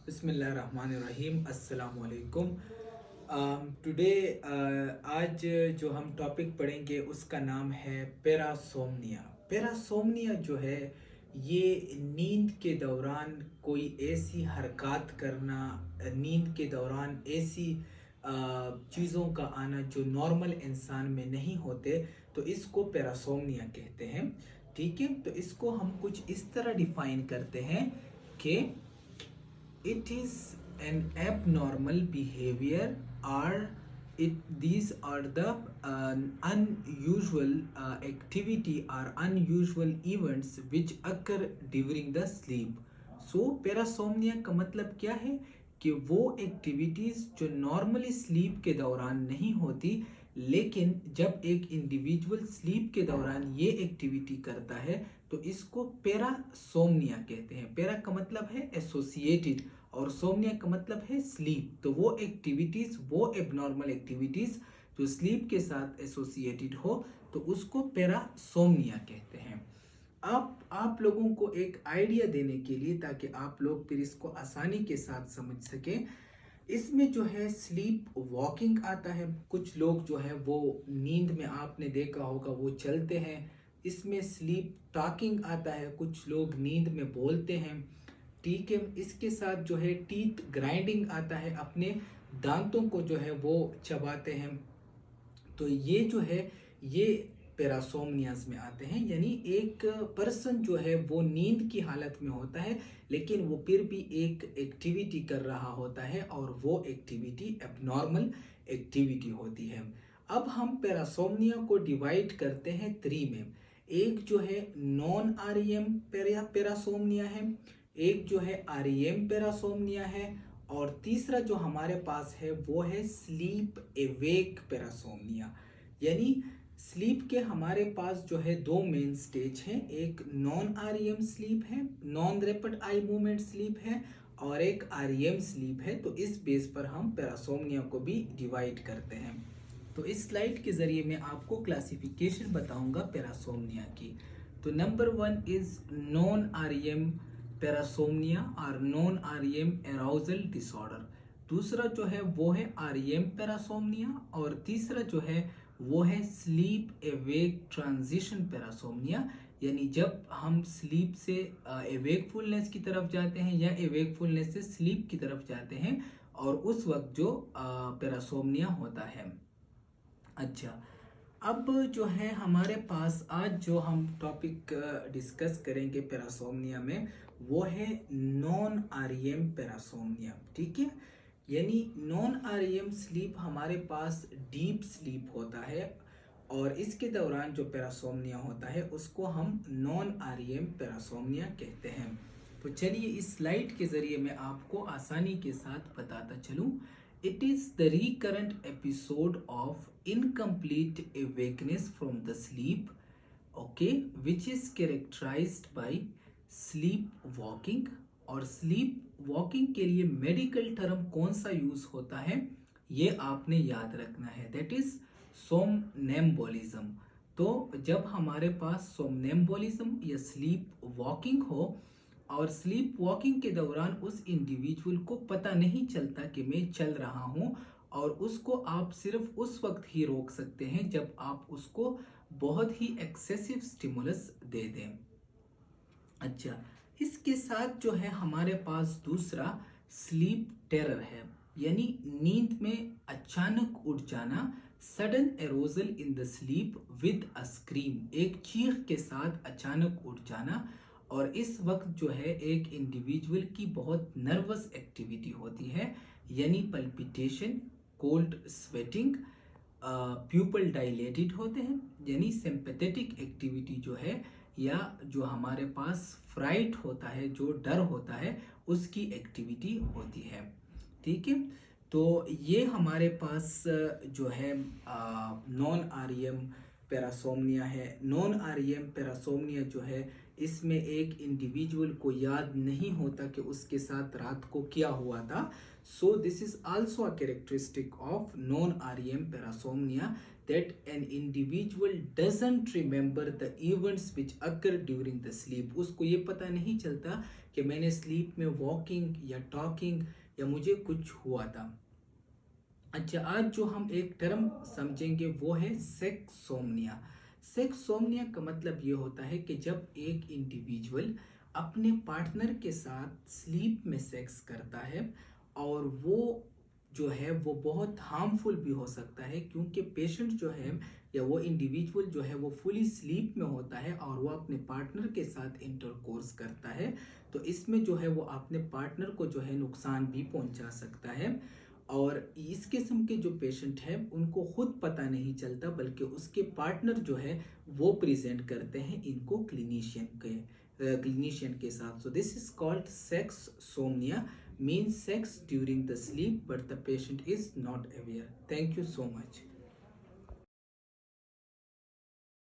बिस्मिल्लाहिर्रहमानिर्रहीम अस्सलाम वालेकुम। टुडे आज जो हम टॉपिक पढ़ेंगे उसका नाम है पैरासोमनिया। पैरासोमनिया जो है ये नींद के दौरान कोई ऐसी हरकत करना, नींद के दौरान ऐसी चीज़ों का आना जो नॉर्मल इंसान में नहीं होते, तो इसको पैरासोमनिया कहते हैं। ठीक है, तो इसको हम कुछ इस तरह डिफाइन करते हैं कि it is an abnormal behavior, or these are the unusual activity or unusual events which occur during the sleep. So parasomnia का मतलब क्या है कि वो एक्टिविटीज जो नॉर्मली स्लीप के दौरान नहीं होती, लेकिन जब एक इंडिविजुअल स्लीप के दौरान ये एक्टिविटी करता है तो इसको पैरासोमनिया कहते हैं। पैरा का मतलब है एसोसिएटेड और सोमनिया का मतलब है स्लीप। तो वो एक्टिविटीज, वो एबनॉर्मल एक्टिविटीज जो स्लीप के साथ एसोसिएटेड हो तो उसको पैरासोमनिया कहते हैं। आप लोगों को एक आइडिया देने के लिए, ताकि आप लोग फिर इसको आसानी के साथ समझ सकें, इसमें जो है स्लीप वॉकिंग आता है। कुछ लोग जो है वो नींद में, आपने देखा होगा, वो चलते हैं। इसमें स्लीप टॉकिंग आता है, कुछ लोग नींद में बोलते हैं। ठीक है, इसके साथ जो है टीथ ग्राइंडिंग आता है, अपने दांतों को जो है वो चबाते हैं। तो ये जो है ये पैरासोमनियाज में आते हैं। यानी एक पर्सन जो है वो नींद की हालत में होता है, लेकिन वो फिर भी एक एक्टिविटी कर रहा होता है और वो एक्टिविटी एबनॉर्मल एक्टिविटी होती है। अब हम पैरासोमनिया को डिवाइड करते हैं 3 में। एक जो है नॉन आरईएम पैरासोमनिया है, एक जो है आरईएम पैरासोमनिया है, और तीसरा जो हमारे पास है वो है स्लीप एवेक पैरासोमनिया। यानी स्लीप के हमारे पास जो है 2 मेन स्टेज हैं। एक नॉन आरईएम स्लीप है, non rapid eye movement sleep है, और एक आरईएम स्लीप है। तो इस बेस पर हम पैरासोमनिया को भी डिवाइड करते हैं। तो इस स्लाइड के जरिए मैं आपको क्लासिफिकेशन बताऊंगा पैरासोमनिया की। तो number 1 is non REM parasomnia और नॉन आरईएम एराउजल डिसऑर्डर। दूसरा जो है वो है आरईएम पैरासोमनिया, और तीसरा जो है वो है स्लीप एवेक ट्रांजिशन पैरासोमनिया। यानी जब हम स्लीप से एवेकफुलनेस की तरफ जाते हैं या एवेकफुलनेस से स्लीप की तरफ जाते हैं, और उस वक्त जो पैरासोमनिया होता है। अच्छा, अब जो है हमारे पास आज जो हम टॉपिक डिस्कस करेंगे पैरासोमनिया में, वो है नॉन आरईएम पैरासोमनिया। ठीक है, यानी नॉन आरईएम स्लीप हमारे पास डीप स्लीप होता है, और इसके दौरान जो पैरासोमनिया होता है उसको हम नॉन आरईएम पैरासोमनिया कहते हैं। तो चलिए इस स्लाइड के जरिए मैं आपको आसानी के साथ बताता चलूं। It is the recurrent episode of incomplete awakeness from the sleep, okay, which is characterized by sleepwalking। और स्लीप वॉकिंग के लिए मेडिकल टर्म कौन सा यूज होता है ये आपने याद रखना है, दैट इज सोमनेम्बोलिज्म। तो जब हमारे पास सोमनेम्बोलिज्म या स्लीप वॉकिंग हो, और स्लीप वॉकिंग के दौरान उस इंडिविजुअल को पता नहीं चलता कि मैं चल रहा हूं, और उसको आप सिर्फ उस वक्त ही रोक सकते हैं जब आप उसको बहुत ही एक्सेसिव स्टिमुलस दे दें। अच्छा, इसके साथ जो है हमारे पास दूसरा स्लीप टेरर है, यानी नींद में अचानक उठ जाना, sudden aerogel in the sleep with a scream, एक चीख के साथ अचानक उठ जाना। और इस वक्त जो है एक इंडिविजुअल की बहुत नर्वस एक्टिविटी होती है, यानी palpitation, cold sweating, pupil dilated होते हैं, यानी सिंपैथेटिक एक्टिविटी जो है, या जो हमारे पास फ्राइट होता है, जो डर होता है, उसकी एक्टिविटी होती है। ठीक है, तो ये हमारे पास जो है नॉन आरईएम पैरासोमनिया है। नॉन आरईएम पैरासोमनिया जो है इसमें एक इंडिविजुअल को याद नहीं होता कि उसके साथ रात को क्या हुआ था. So this is also a characteristic of non-REM parasomnia, that an individual doesn't remember the events which occur during the sleep. उसको ये पता नहीं चलता कि मैंने स्लीप में वॉकिंग या टॉकिंग या मुझे कुछ हुआ था. अच्छा, आज जो हम एक टर्म समझेंगे वो है सेक्सोमनिया. सेक्सोमनिया का मतलब ये होता है कि जब एक इंडिविजुअल अपने पार्टनर के साथ स्लीप में सेक्स करता है और वो जो है वो बहुत हार्मफुल भी हो सकता है, क्योंकि पेशेंट जो है या वो इंडिविजुअल जो है वो फुली स्लीप में होता है और वो अपने पार्टनर के साथ इंटरकोर्स करता है. तो इसमें जो है वो अपने पार्टनर को जो है नुकसान भी पहुंचा सकता है. और इस किस्म के जो पेशेंट हैं उनको खुद पता नहीं चलता, बल्कि उसके पार्टनर जो है वो प्रेजेंट करते हैं इनको क्लिनिशियन के साथ. So this is called sexsomnia, means sex during the sleep but the patient is not aware. Thank you so much.